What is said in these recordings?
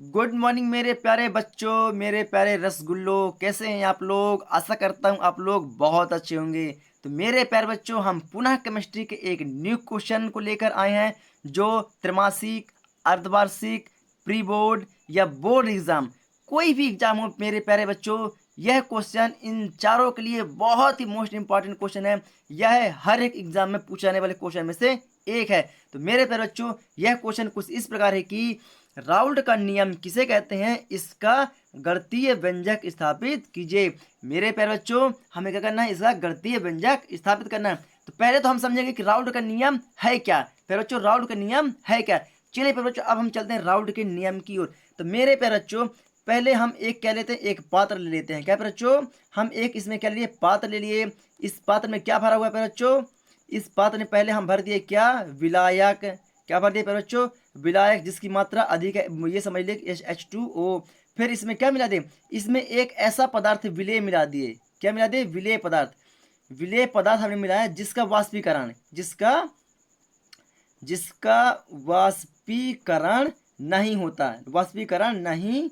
Good morning मेरे प्यारे बच्चों, मेरे प्यारे रसगुल्लो। कैसे हैं आप लोग? आशा करता हूँ आप लोग बहुत अच्छे होंगे। तो मेरे प्यारे बच्चों, हम पुनः केमिस्ट्री के एक न्यू क्वेश्चन को लेकर आए हैं, जो त्रैमासिक, अर्धवार्षिक, प्री बोर्ड या बोर्ड एग्जाम, कोई भी एग्जाम हो मेरे प्यारे बच्चों, यह क्वेश्चन इन चारों के लिए बहुत ही मोस्ट इंपॉर्टेंट क्वेश्चन है। यह हर एक एग्जाम में पूछे जाने वाले क्वेश्चन में से एक है। तो मेरे प्यारे बच्चों, यह क्वेश्चन कुछ इस प्रकार है कि राउल्ट का नियम किसे कहते हैं, इसका गणितीय व्यंजक स्थापित कीजिए। मेरे प्यारे बच्चों, हमें क्या करना है, इसका गणितीय व्यंजक स्थापित करना है। तो पहले तो हम समझेंगे कि राउल्ट का नियम है क्या। प्यारे बच्चों, राउल्ट का नियम है क्या? चलिए प्यारे बच्चों, अब हम चलते हैं राउल्ट के नियम की ओर। तो मेरे प्यारे बच्चों, पहले हम एक क्या लेते हैं, एक पात्र ले लेते हैं। क्या प्यारे बच्चों, हम एक इसमें क्या लिए, पात्र ले लिए। इस पात्र में क्या भरा हुआ है प्यारे बच्चों? इस पात्र में पहले हम भर दिए क्या, विलायक। क्या भर दिए प्यारे बच्चों? विलायक, जिसकी मात्रा अधिक है, ये समझ ले H2O। फिर इसमें क्या मिला दे, इसमें एक ऐसा पदार्थ विलेय मिला दिए। क्या मिला दे? विलेय पदार्थ। विलेय पदार्थ हमने मिलाया जिसका वाष्पीकरण, जिसका वाष्पीकरण नहीं होता, वाष्पीकरण नहीं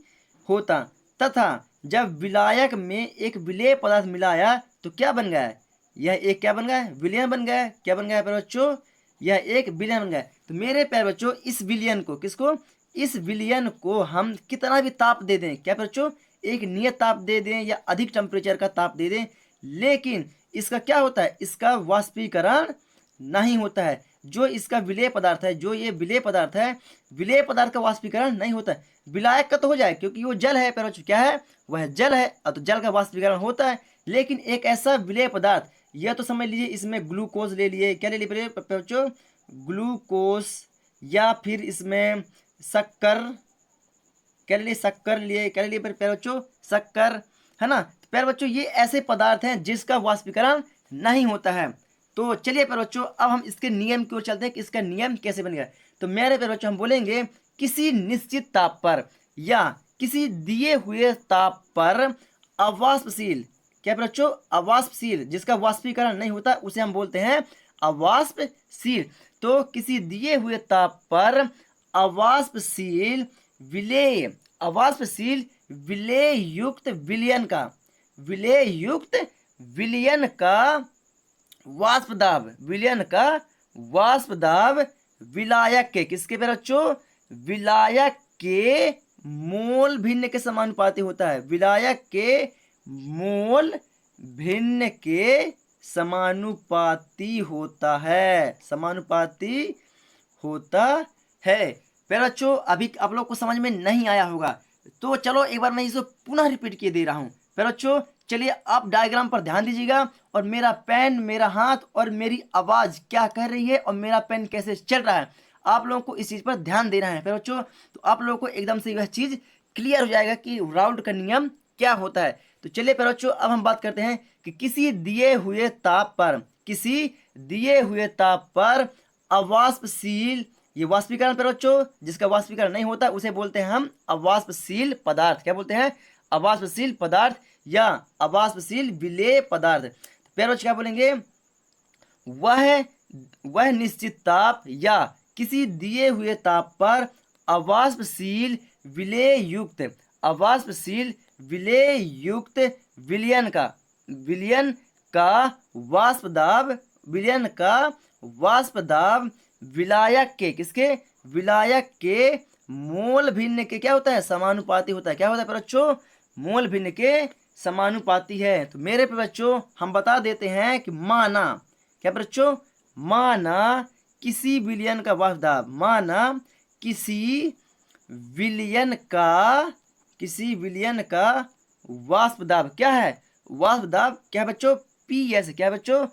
होता। तथा जब विलायक में एक विलेय पदार्थ मिलाया तो क्या बन गया? यह एक क्या बन गया? विलयन बन गया। क्या बन गया प्यारे बच्चों? यह एक विलयन बन गया। तो मेरे प्यारे बच्चों, इस विलयन को, किसको? इस विलयन को हम कितना भी ताप दे दें, क्या बच्चों, एक नियत ताप दे दें या अधिक टेम्परेचर का ताप दे दें, लेकिन इसका क्या होता है, इसका वाष्पीकरण नहीं होता है। जो इसका विलेय पदार्थ है, जो ये विलेय पदार्थ है, विलेय पदार्थ का वाष्पीकरण नहीं होता है। विलायक का तो हो जाए, क्योंकि वो जल है। पर क्या है? वह जल है, तो जल का वाष्पीकरण होता है। लेकिन एक ऐसा विलेय पदार्थ, यह तो समझ लीजिए, इसमें ग्लूकोज ले लिए। क्या ले लिए बच्चों? ग्लूकोज। या फिर इसमें शक्कर। क्या ले लिए? शक्कर लिए। क्या ले लिए प्यारे बच्चों? शक्कर, है ना। प्यारे बच्चों, ये ऐसे पदार्थ हैं जिसका वाष्पीकरण नहीं होता है। तो चलिए प्यारे बच्चों, अब हम इसके नियम की ओर चलते हैं कि इसका नियम कैसे बन गया। तो मेरे प्यारे बच्चों, हम बोलेंगे किसी निश्चित ताप पर या किसी दिए हुए ताप पर अवाष्पशील, क्या प्यारे बच्चों, अवाष्पशील, जिसका वाष्पीकरण नहीं होता, उसे हम बोलते हैं अवाष्पशील। तो किसी दिए हुए ताप पर अवाष्पशील विलेय, अवाष्पशील विलेय युक्त विलयन का, विलेय युक्त विलयन का वाष्प दाब, विलयन का वाष्प दाब विलायक के, किसके पे बच्चों? विलायक के मोल भिन्न के समानुपाती होता है। विलायक के मोल भिन्न के समानुपाती होता है, समानुपाती होता है। प्यारे बच्चों, अभी आप लोग को समझ में नहीं आया होगा, तो चलो एक बार मैं इसे पुनः रिपीट किए दे रहा हूँ। प्यारे बच्चों, चलिए आप डायग्राम पर ध्यान दीजिएगा, और मेरा पेन, मेरा हाथ और मेरी आवाज क्या कह रही है, और मेरा पेन कैसे चल रहा है, आप लोगों को इस चीज पर ध्यान देना है। प्यारे बच्चों, तो आप लोगों को एकदम से यह चीज क्लियर हो जाएगा कि राउल्ट का नियम क्या होता है। तो चलिए प्यारे बच्चों, अब हम बात करते हैं कि किसी दिए हुए ताप पर, किसी दिए हुए ताप पर अवाष्पशील, ये वाष्पीकरण प्यारे बच्चों, जिसका वाष्पीकरण नहीं होता उसे बोलते हैं हम अवाष्पशील पदार्थ। क्या बोलते हैं? अवाष्पशील पदार्थ या अवाष्पशील विलेय पदार्थ। प्यारे बच्चों, क्या बोलेंगे? वह निश्चित ताप या किसी दिए हुए ताप पर अवाष्पशील विलेय युक्त, अवाष्पशील विलेय युक्त विलयन का, विलयन का वाष्प दाब, विलयन का वाष्प दाब विलायक के, किसके? विलायक के मोल भिन्न के क्या होता है? समानुपाती होता है। क्या होता है बच्चों? मोल भिन्न के समानुपाती है। तो मेरे पे बच्चों, हम बता देते हैं कि माना, क्या बच्चों? माना किसी विलयन का वाष्प दाब, माना किसी विलयन का, किसी विलयन का वाष्प दाब क्या है? वाष्प दाब क्या बच्चों? PS। क्या बच्चों?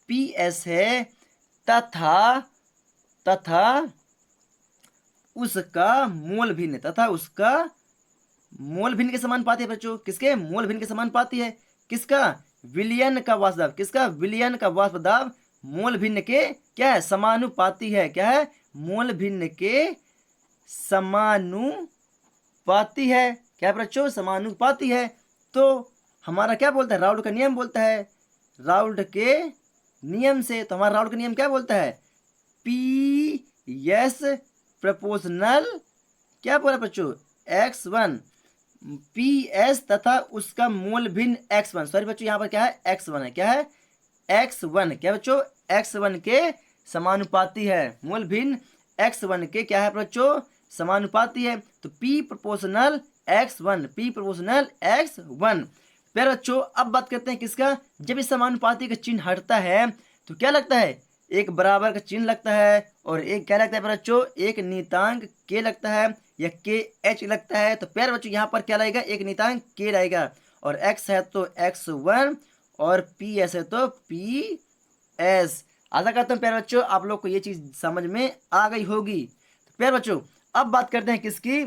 PS है। तथा उसका मोल भिन्न, तथा उसका मोल भिन्न के समानुपाती है बच्चों। किसके? मोल भिन्न के समानुपाती है। किसका? विलयन का वाष्प दाब, किसका? विलयन का वाष्प दाब मोल भिन्न के क्या है? समानुपाती है। क्या है? मोल भिन्न के समानुपाती है। क्या बच्चों? समानुपाती है। तो हमारा क्या बोलता है? राउल्ट का नियम बोलता है। राउल्ट के नियम से, तो हमारा राउल्ट का नियम क्या बोलता है? PS प्रोपोर्शनल, क्या बोला बच्चों? x1 पी एस तथा उसका मूल भिन्न x1, सॉरी बच्चों यहाँ पर क्या है x1 है, क्या है x1, क्या बच्चों x1 के समानुपाती है, मूल भिन्न x1 के क्या है बच्चों समानुपाती है। तो p proportional x1, p proportional x1। फिर बच्चों अब बात करते हैं किसका, जब इस समानुपाती का चिन्ह हटता है तो क्या लगता है, एक बराबर का चिन्ह लगता है और एक क्या लगता है बच्चों, एक नियतांक k लगता है या के एच लगता है। तो प्यारे बच्चों यहाँ पर क्या रहेगा, एक नियतांक k रहेगा और x है तो x1 और p s है तो p s। आशा करता हूँ प्यारे बच्चों आप लोग को ये चीज समझ में आ गई होगी। तो प्यारे बच्चों अब बात करते हैं किसकी,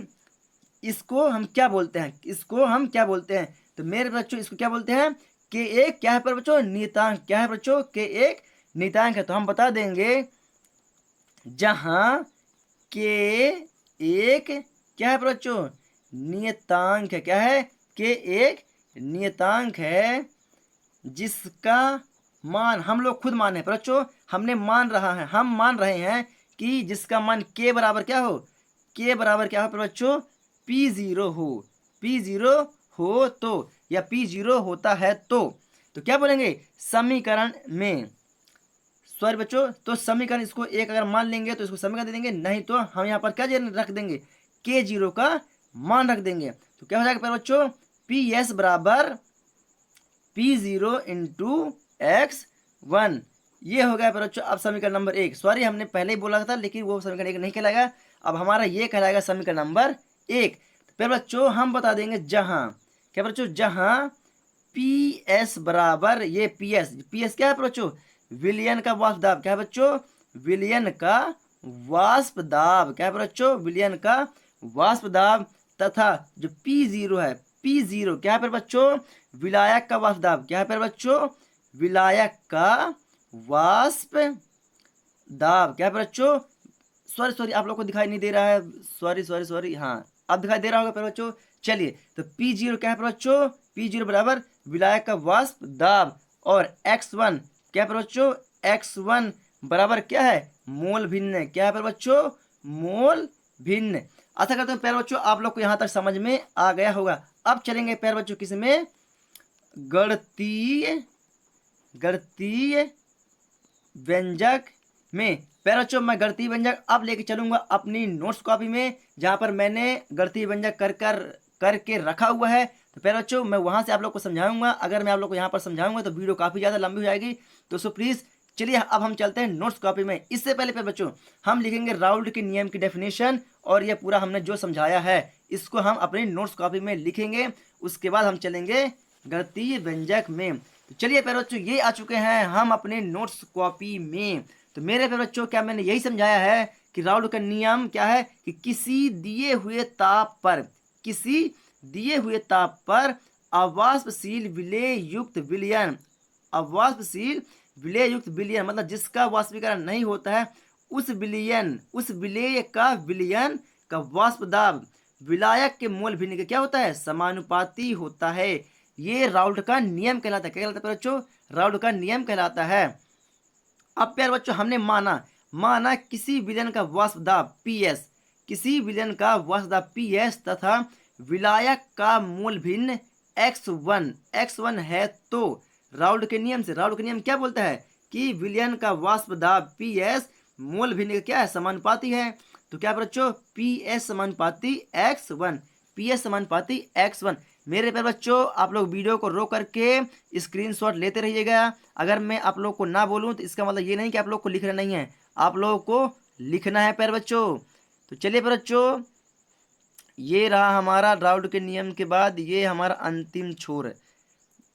इसको हम क्या बोलते हैं, इसको हम क्या बोलते हैं, तो मेरे बच्चों इसको क्या बोलते हैं, के एक क्या है पर बच्चों नियतांक, क्या है बच्चों के एक नियतांक है। तो हम बता देंगे जहां के एक क्या है बच्चों नियतांक है, क्या है के एक नियतांक है जिसका मान हम लोग खुद माने बच्चों, हमने मान रहा है, हम मान रहे हैं कि जिसका मान के बराबर क्या हो, के बराबर क्या हो बच्चों P0 हो, P0 हो तो या P0 होता है तो क्या बोलेंगे समीकरण में, सॉरी बच्चों तो समीकरण इसको एक अगर मान लेंगे तो इसको समीकरण दे देंगे, नहीं तो हम यहाँ पर क्या रख देंगे K0 का मान रख देंगे। तो क्या हो जाएगा पर बच्चों PS बराबर P0 इंटू x1, ये हो गया पर बच्चों अब समीकरण नंबर 1। सॉरी हमने पहले ही बोला था लेकिन वो समीकरण 1 नहीं कहलाएगा, अब हमारा ये कहलाएगा समीकरण नंबर 1। तो फिर बच्चों हम बता देंगे जहां क्या बच्चों, जहां PS बराबर ये PS क्या है बच्चों विलयन का वाष्प दाब, क्या है बच्चों विलयन का वाष्प दाब, क्या है बच्चों विलयन का वाष्प दाब, तथा जो P0 है P0 क्या है बच्चों विलायक का वाष्प दाब, क्या है बच्चों विलायक का वाष्प दाब, क्या है बच्चों सॉरी आप लोग को दिखाई नहीं दे रहा है, सॉरी हाँ अब दिखाई दे रहा होगा बच्चों। चलिए तो P0 क्या है बच्चों P0 बराबर विलायक का वाष्प दाब और x1 क्या है बच्चों x1 बराबर क्या है मोल भिन्न, क्या है बच्चों मोल भिन्न। आशा करता हूँ प्यारे बच्चों आप लोग को यहाँ तक समझ में आ गया होगा। अब चलेंगे प्यारे बच्चों किसमें, गणितीय व्यंजक में। प्यारे बच्चों मैं गणितीय व्यंजक अब लेके चलूंगा अपनी नोट्स कॉपी में, जहाँ पर मैंने गणितीय व्यंजक करके रखा हुआ है। तो प्यारे बच्चों मैं वहां से आप लोग को समझाऊंगा, अगर मैं आप लोग को यहाँ पर समझाऊंगा तो वीडियो काफी ज्यादा लंबी हो जाएगी। तो सो प्लीज चलिए अब हम चलते हैं नोट्स कॉपी में। इससे पहले प्यारे बच्चों हम लिखेंगे राउल्ट के नियम की डेफिनेशन, और ये पूरा हमने जो समझाया है इसको हम अपनी नोट्स कॉपी में लिखेंगे। उसके बाद हम चलेंगे गणितीय व्यंजक में। तो चलिए प्यारे बच्चों ये आ चुके हैं हम अपने नोट्स कॉपी में। तो मेरे प्यारे बच्चों क्या मैंने यही समझाया है कि राउल्ट का नियम क्या है कि किसी दिए हुए ताप पर अवाष्पशील विलेय युक्त विलयन, अवाष्पशील विलेय युक्त विलयन मतलब जिसका वाष्पीकरण नहीं होता है उस विलेय का विलयन का वाष्प दाब विलायक के मोल भिन्न के क्या होता है समानुपाती होता है। ये राउल्ट का नियम कहलाता है, क्या कहलाता है बच्चों राउल्ट का नियम कहलाता है। अब प्यारे बच्चों हमने माना किसी विलयन का वाष्प दाब PS, किसी विलयन का वाष्प दाब PS तथा विलायक का मोल भिन्न x1 है तो राउल्ट के नियम क्या बोलता है कि विलयन का वाष्प दाब PS मोल भिन्न क्या है समानुपाती है। तो क्या बच्चों PS समानुपाती x1, PS समानुपाती x1। मेरे प्यारे बच्चों आप लोग वीडियो को रोक करके स्क्रीनशॉट लेते रहिएगा। अगर मैं आप लोग को ना बोलूं तो इसका मतलब ये नहीं कि आप लोग को लिखना नहीं है, आप लोगों को लिखना है प्यारे बच्चों। तो चलिए प्यारे बच्चों ये रहा हमारा राउल्ट के नियम के बाद ये हमारा अंतिम छोर।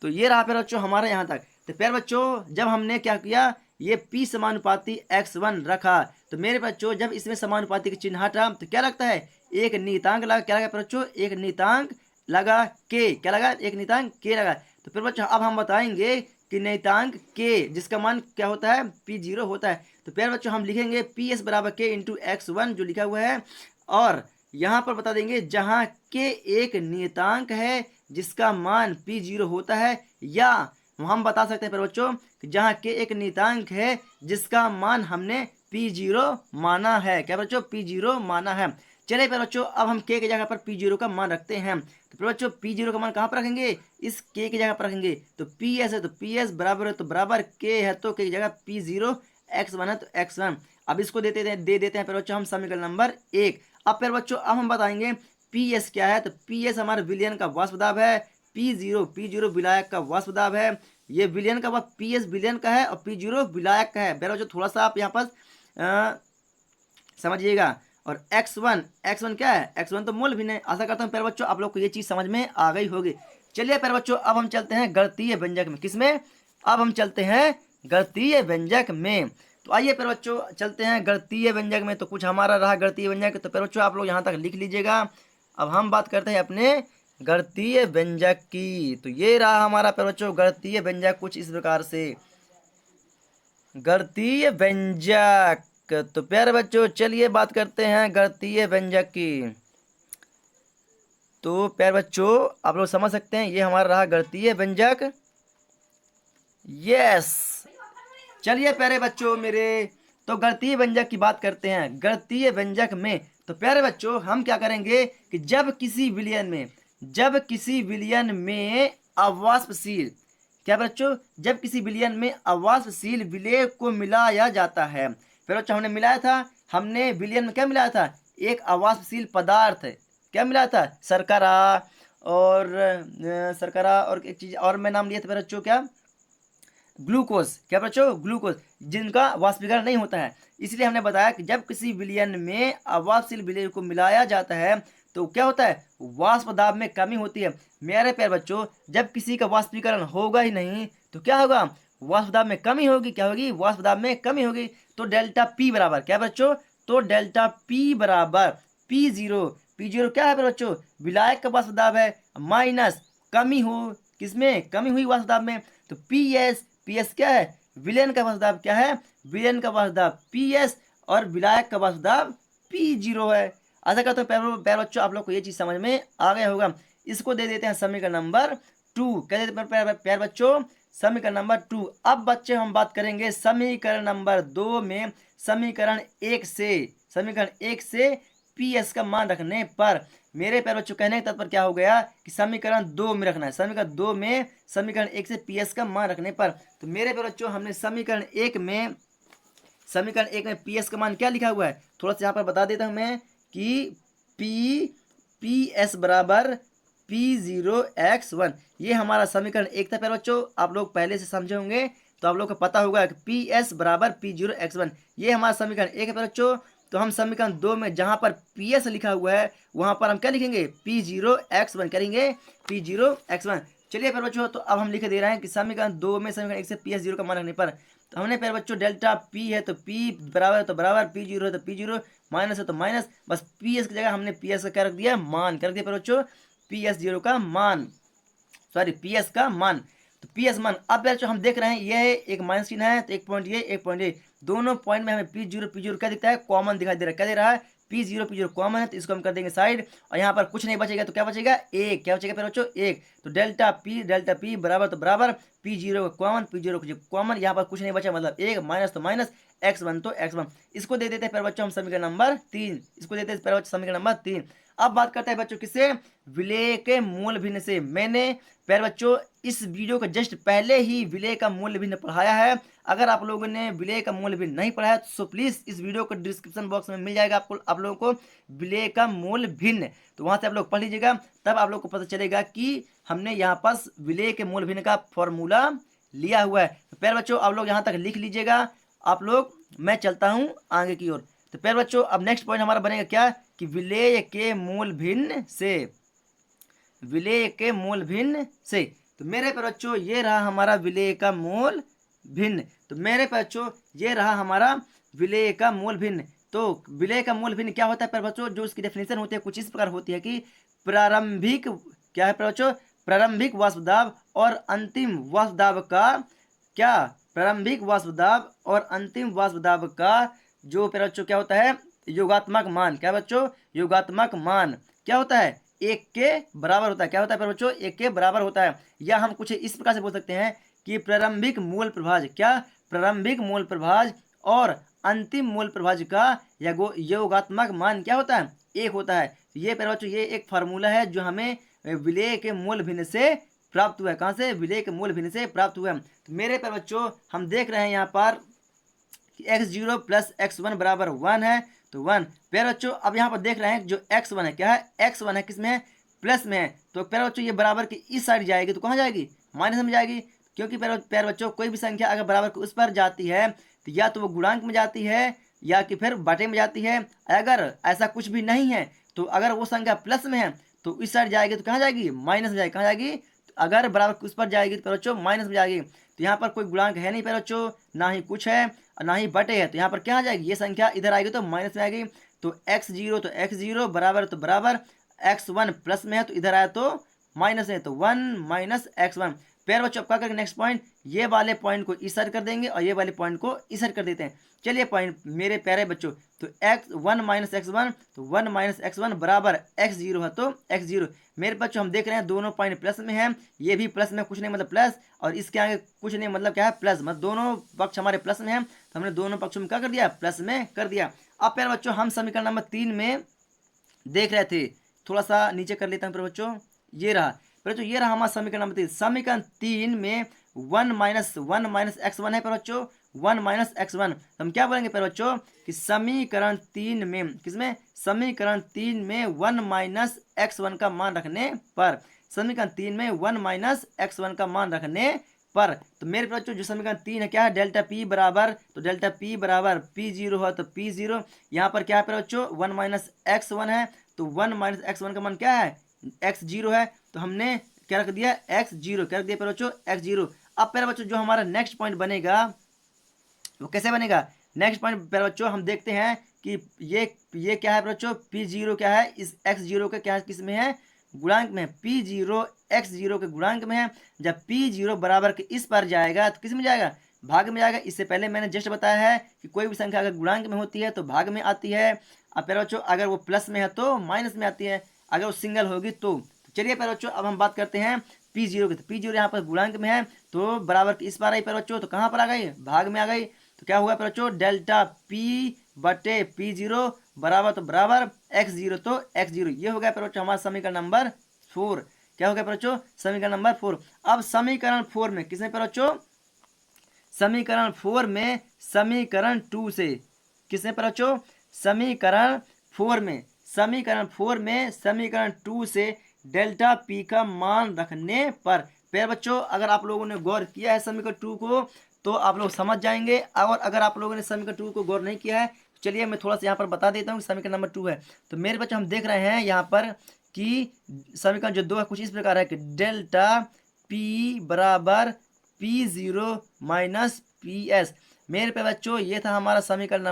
तो ये रहा प्यारे बच्चों हमारा यहाँ तक। तो प्यारे बच्चों जब हमने क्या किया ये P समानुपाती x1 रखा, तो मेरे बच्चों जब इसमें समानुपाती का चिन्ह हटा तो क्या लगता है एक नियतांक लगा, क्या लगा बच्चों एक नियतांक लगा के, क्या लगा एक नियतांक के लगा। तो फिर बच्चों अब हम बताएंगे कि नियतांक के जिसका मान क्या होता है P0 होता है। तो प्यारे बच्चों हम लिखेंगे PS बराबर के इंटू x1 जो लिखा हुआ है, और यहाँ पर बता देंगे जहाँ के एक नियतांक है जिसका मान P0 होता है, या हम बता सकते हैं प्यारे बच्चों कि जहाँ के एक नियतांक है जिसका मान हमने P0 माना है, क्या बच्चों P0 माना है। चलिए प्यारे बच्चों अब हम के जगह पर P0 का मान रखते हैं। तो प्यारे बच्चों P0 का मान कहाँ पर रखेंगे, इस के जगह पर रखेंगे। तो PS है तो PS बराबर है तो बराबर के है तो के की जगह P0, x1 है तो x1। अब इसको दे देते हैं प्यारे बच्चों हम समीकरण नंबर 1। अब प्यारे बच्चों अब हम बताएंगे PS क्या है। तो PS हमारे विलयन का वाष्प दाब है, P0 विलायक का वाष्प दाब है। ये विलयन का वाष्प PS विलयन का है और P0 विलायक का है। प्यारे बच्चों थोड़ा सा आप यहाँ पर समझिएगा। और x1 क्या है, x1 तो मूल भिन्न है। आशा करता हूँ प्यारे बच्चों आप लोग को ये चीज समझ में आ गई होगी। चलिए प्यारे बच्चों अब हम चलते हैं गणितीय व्यंजक में। किसमें, अब हम चलते हैं गणितीय व्यंजक में। तो आइए प्यारे बच्चों चलते हैं गणितीय व्यंजक में। तो कुछ हमारा रहा गणितीय व्यंजक, तो प्यारे बच्चों आप लोग यहाँ तक लिख लीजिएगा। अब हम बात करते हैं अपने गणितीय व्यंजक की। तो ये रहा हमारा प्यारे बच्चों गणितीय व्यंजक कुछ इस प्रकार से। गणितीय व्यंजक, तो प्यारे बच्चों चलिए बात करते हैं गणितीय व्यंजक की। तो प्यारे बच्चों आप लोग समझ सकते हैं ये हमारा रहा गणितीय व्यंजक। यस, चलिए प्यारे बच्चों मेरे, तो गणितीय व्यंजक की बात करते हैं। गणितीय व्यंजक में तो प्यारे बच्चों हम क्या करेंगे कि जब किसी विलयन में अवाष्पशील, क्या बच्चों, जब किसी विलयन में अवाष्पशील विलेय को मिलाया जाता है। फिर बच्चों हमने मिलाया था, हमने विलयन में क्या मिलाया था, एक अवाष्पशील पदार्थ, क्या मिलाया था, शर्करा और एक चीज और मैं नाम लिया था बच्चों, क्या, ग्लूकोज, क्या बच्चों, ग्लूकोज, जिनका वाष्पीकरण नहीं होता है। इसलिए हमने बताया कि जब किसी विलयन में अवाष्पशील विलेय को मिलाया जाता है तो क्या होता है, वाष्प दाब में कमी होती है। मेरे प्यारे बच्चों जब किसी का वाष्पीकरण होगा ही नहीं तो क्या होगा, वाष्प दाब में कमी होगी। क्या होगी, वाष्प दाब में कमी होगी। तो डेल्टा पी बराबर क्या बच्चों, तो डेल्टा पी बराबर P0 क्या है बच्चों, विलायक का वाष्प दाब है, माइनस कमी हो किसमें, कमी हुई वाष्प दाब में। तो PS क्या है, विलयन का वाष्प दाब क्या है, विलयन का वाष्प दाब PS और विलायक का वाष्प दाब P0 है। आशा करता हूँ प्यारे बच्चों आप लोग को ये चीज समझ में आ गया होगा। इसको दे देते हैं समीकरण नंबर 2। क्या देते हैं प्यारे बच्चों, समीकरण नंबर 2। अब बच्चे हम बात करेंगे समीकरण नंबर 2 में समीकरण 1 से PS का मान रखने पर। मेरे प्यारे बच्चों कहने का तात्पर्य क्या हो गया कि समीकरण 2 में रखना है, समीकरण 2 में समीकरण 1 से PS का मान रखने पर। तो मेरे प्यारे बच्चों हमने समीकरण 1 में PS का मान क्या लिखा हुआ है, थोड़ा सा यहाँ पर बता देता हूँ मैं कि PS बराबर P0x1, ये हमारा समीकरण 1 था। प्यारे बच्चों आप लोग पहले से समझे होंगे तो आप लोग को पता होगा कि PS बराबर P0x1, ये हमारा समीकरण 1 है प्यारे बच्चों। तो हम समीकरण 2 में जहां पर PS लिखा हुआ है वहां पर हम क्या लिखेंगे, P0x1 करेंगे, P0x1। चलिए प्यारे बच्चों तो अब हम लिख दे रहे हैं कि समीकरण 2 में समीकरण 1 से PS0 का मान रखने पर। तो हमने प्यारे बच्चों डेल्टा P है तो P बराबर है तो बराबर, P0 है तो P0, माइनस है तो माइनस, बस PS की जगह हमने PS का क्या रख दिया, मान कर दिया प्यारे बच्चों, PS0 का मान, सॉरी PS का मान। तो PS मान अब बच्चों हम देख रहे हैं यह एक माइनस चिन्ह है तो एक पॉइंट ये एक पॉइंट ये, दोनों पॉइंट में हमें P0 क्या दिखता है, कॉमन दिखाई दे रहा है। क्या दे रहा है, P0 कॉमन है तो इसको हम कर देंगे साइड और यहाँ पर कुछ नहीं बचेगा तो क्या बचेगा, एक, क्या बचेगा फिर बच्चों, एक। तो डेल्टा P बराबर तो बराबर, P0 कॉमन, P0 कॉमन, यहाँ पर कुछ नहीं बचा मतलब एक, माइनस तो माइनस, x1 तो x1। इसको दे देते हैं प्यारे बच्चों हम समीकरण नंबर 3, इसको देते हैं प्यारे बच्चों समीकरण नंबर 3। अब बात करते हैं बच्चों किससे, विलेय के मूल भिन्न से। मैंने प्यारे बच्चों इस वीडियो के जस्ट पहले ही विलेय का मूल भिन्न पढ़ाया है। अगर आप लोगों ने विलेय का मूल भिन्न नहीं पढ़ा है तो प्लीज इस वीडियो को डिस्क्रिप्शन बॉक्स में मिल जाएगा आपको, आप लोगों को विलेय का मूल भिन्न, तो वहां से आप लोग पढ़ लीजिएगा, तब आप लोग को पता चलेगा कि हमने यहाँ पास विलेय के मूल भिन्न का फॉर्मूला लिया हुआ है। तो प्यारे बच्चों आप लोग यहाँ तक लिख लीजिएगा आप लोग, मैं चलता हूँ आगे की ओर। तो प्यारे बच्चों अब नेक्स्ट पॉइंट हमारा बनेगा क्या, कि विलेय के मूल भिन्न से, विलेय के मूल भिन्न से। तो मेरे प्यारे बच्चों ये रहा हमारा विलेय का मूल भिन्न। तो मेरे प्यारे बच्चों ये रहा हमारा विलेय का मूल भिन्न। तो विलेय का मूल भिन्न क्या होता है प्यारे बच्चों, जो उसकी डेफिनेशन होती है कुछ इस प्रकार होती है कि प्रारंभिक, क्या है प्यारे बच्चों, प्रारंभिक वाष्प दाब और अंतिम वाष्प दाब का, क्या, प्रारंभिक वाष्प दाब और अंतिम वाष्प दाब का जो प्यारे बच्चों क्या होता है, योगात्मक मान, क्या बच्चों, योगात्मक मान क्या होता है, एक के बराबर होता है। क्या होता है प्यारे बच्चों, एक के बराबर होता है। या हम कुछ इस प्रकार से बोल सकते हैं कि प्रारंभिक मूल प्रभाज, क्या, प्रारंभिक मूल प्रभाज और अंतिम मूल प्रभाज्य का योगात्मक मान क्या होता है? 1 होता है। तो ये प्यारे बच्चों ये एक फार्मूला है जो हमें विलेय के मूल भिन्न से प्राप्त हुआ है। कहाँ से? विलेय के मूल भिन्न से प्राप्त हुआ है। तो मेरे प्यारे बच्चों हम देख रहे हैं यहाँ पर x0 प्लस x1 बराबर 1 है, तो 1। प्यारे बच्चों अब यहाँ पर देख रहे हैं जो x1 है, क्या है? x1 है, किसमें है? प्लस में है। तो प्यारे बच्चों ये बराबर की इस साइड जाएगी तो कहाँ जाएगी? माइनस में जाएगी, क्योंकि प्यारे बच्चों कोई भी संख्या अगर बराबर के उस पर जाती है तो या तो वो गुणांक में जाती है या कि फिर बटे में जाती है। अगर ऐसा कुछ भी नहीं है तो अगर वो संख्या प्लस में है तो इस साइड जाएगी तो कहाँ जाएगी? माइनस में जाएगी। कहाँ जाएगी? अगर बराबर के उस पर जाएगी तो प्यारे बच्चों माइनस में जाएगी। तो यहाँ पर कोई गुणांक है नहीं प्यारे बच्चों, ना ही कुछ है और ना ही बटे है, तो यहाँ पर क्या आ जाएगी? ये संख्या इधर आएगी तो माइनस में आएगी। तो x0 तो x0 बराबर तो बराबर, x1 प्लस में है तो इधर आया तो माइनस है, तो 1 माइनस x1। प्यारे बच्चों अब क्या करेंगे? नेक्स्ट पॉइंट, ये वाले पॉइंट को इस साइड कर देंगे और ये वाले पॉइंट को इस साइड कर देते हैं। चलिए पॉइंट मेरे प्यारे बच्चों, तो x1 माइनस x1, तो 1 माइनस x1 बराबर x0 है तो x0। मेरे बच्चों हम देख रहे हैं दोनों पॉइंट प्लस में है, ये भी प्लस में, कुछ नहीं मतलब प्लस, और इसके आगे कुछ नहीं मतलब क्या है? प्लस। मतलब दोनों पक्ष हमारे प्लस में है तो हमने दोनों पक्षों में क्या कर दिया? प्लस में कर दिया। अब प्यारे बच्चों हम समीकरण नंबर 3 में देख रहे थे, थोड़ा सा नीचे कर लेता हूँ प्यारे बच्चों, ये रहा प्यारे बच्चों, ये रहा हमारा समीकरण नंबर 3। समीकरण 3 में 1 माइनस x1 है प्यारे बच्चों, 1 माइनस x1। तो हम क्या बोलेंगे प्यारे बच्चों कि समीकरण 3 में, किसमें? समीकरण 3 में 1 माइनस x1 का मान रखने पर, समीकरण 3 में 1 माइनस x1 का मान रखने पर, तो मेरे बच्चों जो समीकरण 3 है क्या है? डेल्टा p बराबर, तो डेल्टा p बराबर p0 है तो p0, यहाँ पर क्या है प्यारे बच्चों? 1 माइनस x1 है, तो 1 माइनस x1 का मान क्या है? x0 है, तो हमने क्या रख दिया? x0। क्या रख दिया प्यारे बच्चों? x0। अब प्यारे बच्चों जो हमारा नेक्स्ट पॉइंट बनेगा वो कैसे बनेगा? नेक्स्ट पॉइंट प्यारे बच्चों हम देखते हैं कि ये क्या है प्यारे बच्चों? p0 क्या है? इस x0 का क्या है? किस में है? गुणांक में। p0 x0 के गुणांक में है। जब p0 बराबर के इस पर जाएगा तो किस में जाएगा? भाग में जाएगा। इससे पहले मैंने जस्ट बताया है कि कोई भी संख्या अगर गुणांक में होती है तो भाग में आती है। अब प्यारे बच्चों अगर वो प्लस में है तो माइनस में आती है, अगर वो सिंगल होगी तो चलिए प्यारे बच्चों अब हम बात करते हैं p0 की। तो p0 यहाँ पर गुणांक में है तो बराबर की इस पर आई प्यारे बच्चों, तो कहाँ पर आ गई? भाग में आ गई। तो क्या हुआ प्यारे बच्चों? डेल्टा p बटे p0 बराबर तो बराबर x0 तो x0। ये हो गया प्यारे बच्चों हमारा समीकरण नंबर 4। क्या हो गया प्यारे बच्चों? समीकरण नंबर 4। अब समीकरण 4 में किसमें प्यारे बच्चों? समीकरण 4 में समीकरण 2 से, किसमें प्यारे बच्चों? समीकरण 4 में, समीकरण 2 से डेल्टा p का मान रखने पर, प्यारे बच्चों अगर आप लोगों ने गौर किया है समीकरण 2 को तो आप लोग समझ जाएंगे, और अगर आप लोगों ने समीकरण 2 को गौर नहीं किया है तो चलिए मैं थोड़ा सा यहाँ पर बता देता हूँ समीकरण नंबर 2 है। तो मेरे बच्चों हम देख रहे हैं यहाँ पर कि समीकरण जो 2 है कुछ इस प्रकार है कि डेल्टा p बराबर p0 माइनस ps। मेरे पे बच्चों ये था हमारा समीकरण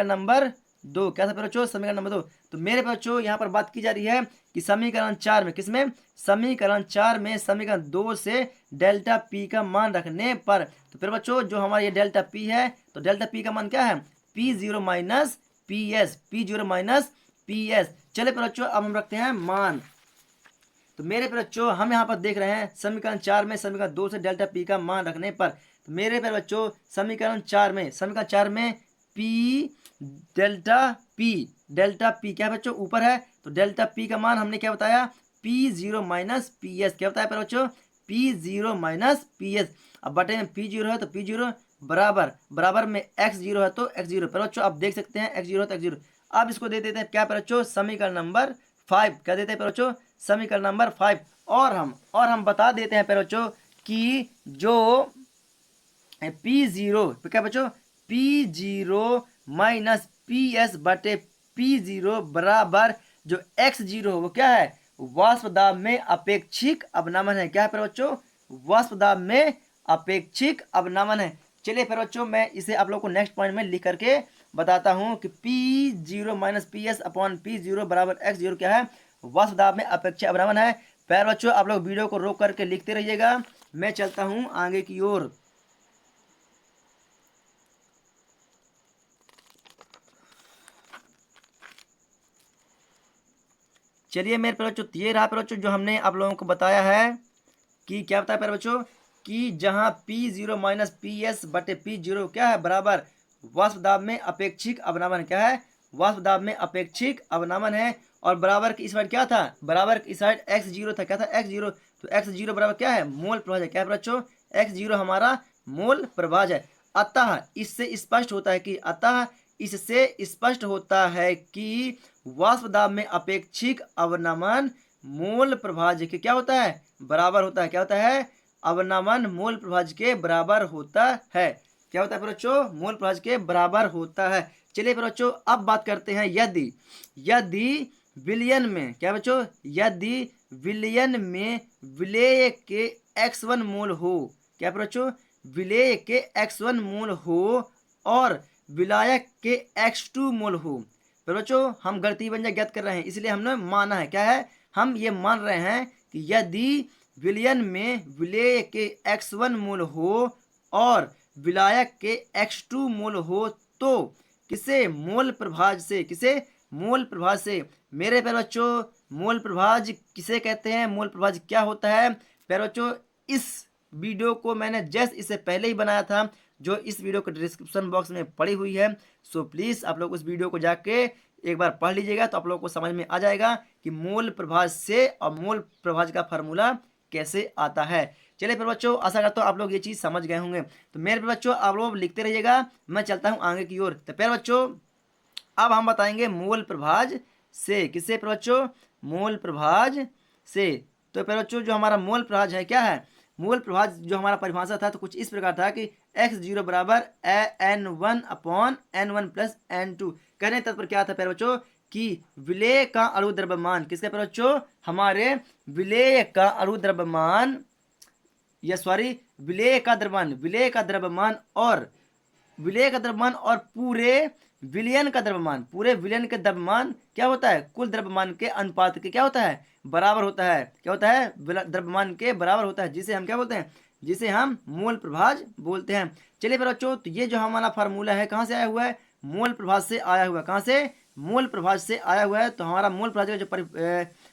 नंबर 2। क्या था बच्चों? समीकरण नंबर 2। तो मेरे बच्चों यहाँ पर बात की जा रही है कि समीकरण 4 में, किसमें? समीकरण 4 में समीकरण 2 से डेल्टा p का मान रखने पर, तो फिर बच्चों जो हमारा ये डेल्टा p है तो डेल्टा p का मान क्या है? p0 minus ps, p0 minus ps। चले बच्चों अब हम रखते हैं मान। तो मेरे बच्चों हम यहाँ पर देख रहे हैं समीकरण 4 में समीकरण 2 से डेल्टा p का मान रखने पर, तो मेरे बच्चों समीकरण 4 में p डेल्टा p क्या है बच्चों? ऊपर है, तो डेल्टा p का मान हमने क्या बताया? p0 minus ps। क्या बताया बच्चों? p0 minus ps। अब बटे में p0 है तो p0 बराबर में x0 है तो x0। पर बच्चों आप देख सकते हैं x0 है तो x0। अब इसको दे देते हैं क्या बच्चों? समीकरण नंबर 5। क्या देते हैं बच्चों? समीकरण नंबर 5। और हम बता देते हैं बच्चों कि जो p0 क्या बच्चों? p0 माइनस ps बटे p0 बराबर जो x0 वो क्या है? वाष्प दाब में अपेक्षिक अवनमन है। क्या है बच्चों? वाष्प दाब में अपेक्षिक अवनमन है। चलिए फिर बच्चों मैं इसे आप लोग को नेक्स्ट पॉइंट में लिख करके बताता हूं कि p0 minus ps upon p0 बराबर x0 क्या है? वाष्प दाब में अपेक्षिक अवनमन है। फिर बच्चों आप लोग वीडियो को रोक करके लिखते रहिएगा, मैं चलता हूं आगे की ओर। चलिए मेरे प्यारे बच्चों ये रहा प्यारे बच्चों जो हमने आप लोगों को बताया है कि क्या बताया प्यारे बच्चों कि जहां P0 माइनस PS बटे P0 क्या है बराबर वाष्प दाब में अपेक्षिक अवनमन क्या है, वाष्प दाब में अपेक्षिक अवनमन है। और बराबर की इस साइड क्या था, बराबर की साइड x0 था, क्या था x0, तो x0 बराबर क्या है मोल प्रभाज है, क्या है बच्चों x0 हमारा मोल प्रभाज है। अतः इससे स्पष्ट होता है कि वाष्प दाब में अपेक्षिक अवनमन मोल प्रभाज के क्या होता है बराबर होता है, क्या होता है अवनमन मोल प्रभाज के बराबर होता है, क्या होता है बच्चों मोल प्रभाज के बराबर होता है। चलिए बच्चों अब बात करते हैं यदि विलयन में क्या बच्चों, यदि विलयन में विलेय के x1 मोल हो, क्या बच्चों विलेय के x1 मोल हो और विलायक के x2 मोल हो। पर बच्चों हम गणितीय व्यंजक ज्ञात कर रहे हैं इसलिए हमने माना है, क्या है हम ये मान रहे हैं कि यदि विलयन में विलेय के x1 मोल हो और विलायक के x2 मोल हो तो किसे मोल प्रभाज से मेरे प्यारे बच्चों मोल प्रभाज किसे कहते हैं, मोल प्रभाज क्या होता है प्यारे बच्चों। इस वीडियो को मैंने जस्ट इससे पहले ही बनाया था जो इस वीडियो के डिस्क्रिप्शन बॉक्स में पड़ी हुई है, सो प्लीज़ आप लोग उस वीडियो को जाके एक बार पढ़ लीजिएगा तो आप लोगों को समझ में आ जाएगा कि मोल प्रभाज से और मोल प्रभाज का फार्मूला कैसे आता है। चलिए फिर बच्चों आशा करता हूँ आप लोग ये चीज़ समझ गए होंगे, तो मेरे बच्चों आप लोग लिखते रहिएगा, मैं चलता हूँ आगे की ओर। तो प्यारे बच्चों अब हम बताएंगे मोल प्रभाज से, किससे बच्चों मोल प्रभाज से। तो प्यारे बच्चों जो हमारा मोल प्रभाज है क्या है, मोल प्रभाज जो हमारा परिभाषा था तो कुछ इस प्रकार था कि x0 बराबर n1 upon n1 plus n2। कहने तत्पर क्या था प्यारे बच्चों कि विलेय का अणु द्रव्यमान, किसका प्यारे बच्चों हमारे विलेय का अणु द्रव्यमान या सॉरी विलेय का द्रव्यमान और पूरे विलयन का द्रव्यमान क्या होता है कुल द्रव्यमान के अनुपात के क्या होता है बराबर होता है, क्या होता है द्रव्यमान के बराबर होता है, जिसे हम क्या बोलते हैं, जिसे हम मोल प्रभाज बोलते हैं। चलिए फिर बच्चों तो ये जो हमारा फार्मूला है कहाँ से आया हुआ है, मोल प्रभाज से आया हुआ है, कहाँ से मोल प्रभाज से आया हुआ है। तो हमारा मोल प्रभाज का जो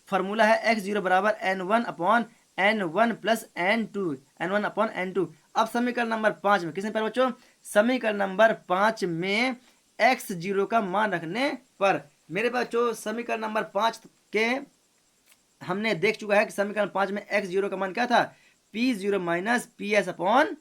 फार्मूला है x0 बराबर n1 upon n1 plus n1 upon n2। अब समीकरण नंबर 5 में किसने पर बच्चों, समीकरण नंबर 5 में x0 का मान रखने पर मेरे बच्चों समीकरण नंबर 5 के हमने देख चुका है कि समीकरण 5 में x0 का मान क्या था P0 minus PS upon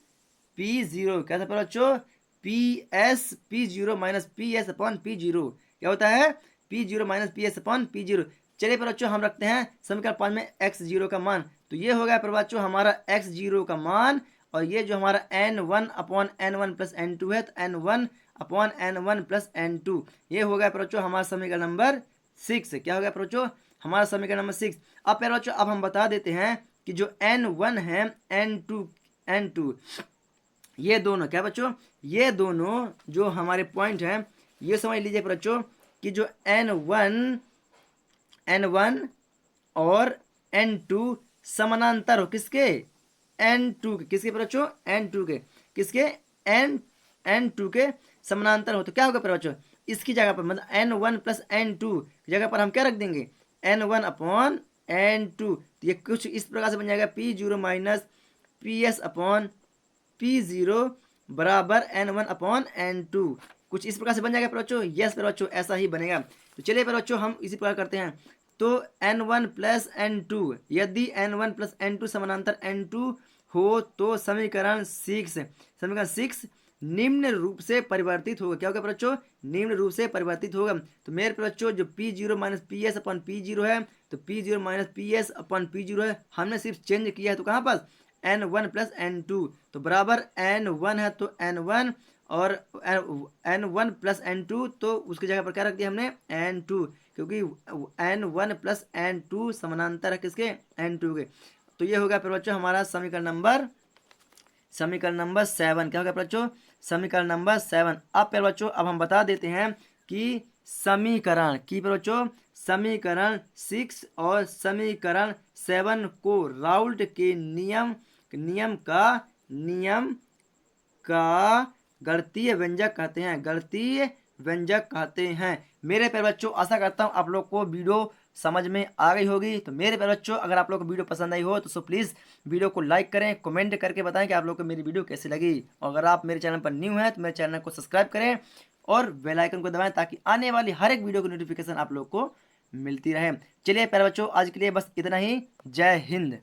P0, क्या था बच्चों P0 minus PS upon P0 क्या होता है P0 minus PS upon P0। चलिए पर बच्चों हम रखते हैं समीकरण 5 में x0 का मान, तो ये हो गया पर बच्चों हमारा x0 का मान, और ये जो हमारा n1 upon n1 plus n2 है तो n1 upon n1 plus n2 ये हो गया पर बच्चों हमारा समीकरण नंबर 6। क्या हो गया पर बच्चों हमारा समीकरण नंबर 6। अब पर बच्चों अब हम बता देते हैं कि जो n1 है n2 ये दोनों क्या बच्चों, ये दोनों जो हमारे पॉइंट हैं ये समझ लीजिए बच्चों कि जो n1 और n2 समानांतर हो किसके n2 के, किसके बच्चों n2 के, किसके n2 के समानांतर हो। तो क्या होगा बच्चों इसकी जगह पर मतलब n1 प्लस n2 की जगह पर हम क्या रख देंगे n1 अपॉन n2, तो ये कुछ इस प्रकार से बन जाएगा P0 minus PS upon P0 बराबर n1 अपॉन n2, कुछ इस प्रकार से बन जाएगा बच्चों। यस बच्चों ऐसा ही बनेगा। तो चलिए बच्चों हम इसी प्रकार करते हैं, तो n1 प्लस n2 यदि n1 प्लस n2 समानांतर n2 हो तो समीकरण 6 निम्न रूप से परिवर्तित होगा। क्या होगा बच्चों निम्न रूप से परिवर्तित होगा। तो मेरे बच्चों जो P0 माइनस PS अपन P0 है तो P0 माइनस PS अपन P0 है, हमने सिर्फ चेंज किया है तो कहाँ पर n1 प्लस n2, तो बराबर n1 है तो n1 और n1 प्लस n2 तो उसकी जगह पर क्या रख दिया हमने n2, क्योंकि n1 प्लस n2 समानांतर है किसके n2 के। तो ये हो गया फिर बच्चों हमारा समीकरण नंबर 7। क्या हो गया बच्चों समीकरण नंबर 7। अब फिर बच्चों अब हम बता देते हैं कि समीकरण की बच्चों समीकरण 6 और समीकरण 7 को राउल्ट के नियम का गणितीय व्यंजक कहते हैं, मेरे प्यारे बच्चों आशा करता हूँ आप लोग को वीडियो समझ में आ गई होगी। तो मेरे प्यारे बच्चों, अगर आप लोग को वीडियो पसंद आई हो तो सो प्लीज़ वीडियो को लाइक करें, कमेंट करके बताएं कि आप लोग को मेरी वीडियो कैसी लगी। और अगर आप मेरे चैनल पर न्यू हैं तो मेरे चैनल को सब्सक्राइब करें और बेल आइकन को दबाएं ताकि आने वाली हर एक वीडियो की नोटिफिकेशन आप लोग को मिलती रहे। चलिए प्यारे बच्चों, आज के लिए बस इतना ही। जय हिंद।